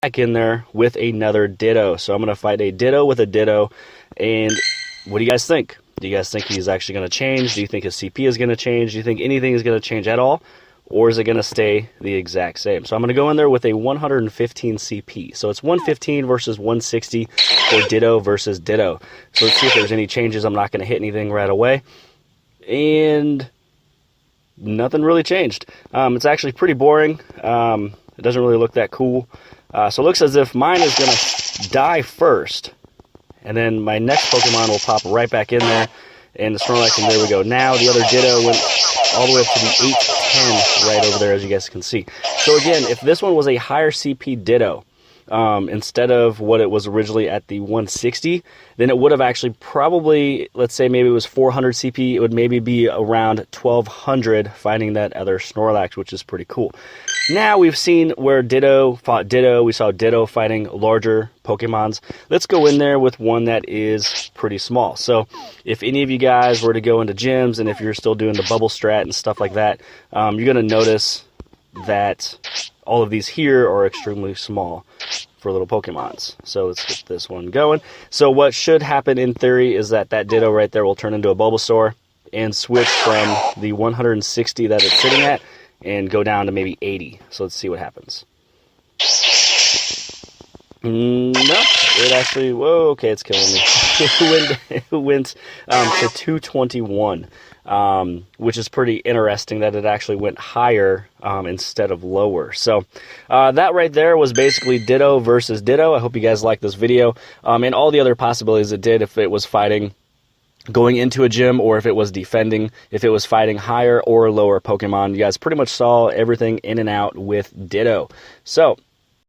back in there with another Ditto. So I'm going to fight a Ditto with a Ditto. And what do you guys think? Do you guys think he's actually going to change? Do you think his CP is going to change? Do you think anything is going to change at all? Or is it going to stay the exact same? So I'm going to go in there with a 115 CP. So it's 115 versus 160 for Ditto versus Ditto. So let's see if there's any changes. I'm not going to hit anything right away. And nothing really changed. It's actually pretty boring. It doesn't really look that cool. So it looks as if mine is going to die first. And then my next Pokemon will pop right back in there. And the Snorlax, and there we go. Now the other Ditto went all the way up to the 810 right over there, as you guys can see. So again, if this one was a higher CP Ditto, instead of what it was originally at the 160, then it would have actually probably, let's say maybe it was 400 CP, it would maybe be around 1200 fighting that other Snorlax, which is pretty cool. Now we've seen where Ditto fought Ditto. We saw Ditto fighting larger Pokemons. Let's go in there with one that is pretty small. So if any of you guys were to go into gyms, and if you're still doing the bubble strat and stuff like that, you're going to notice that all of these here are extremely small for little Pokemons. So let's get this one going. So what should happen in theory is that Ditto right there will turn into a Bulbasaur and switch from the 160 that it's sitting at and go down to maybe 80. So let's see what happens. No, it actually, whoa, okay, it's killing me. It went to 221, which is pretty interesting that it actually went higher instead of lower. So that right there was basically Ditto versus Ditto. I hope you guys liked this video, and all the other possibilities it did if it was fighting going into a gym, or if it was defending, if it was fighting higher or lower Pokemon. You guys pretty much saw everything in and out with Ditto. So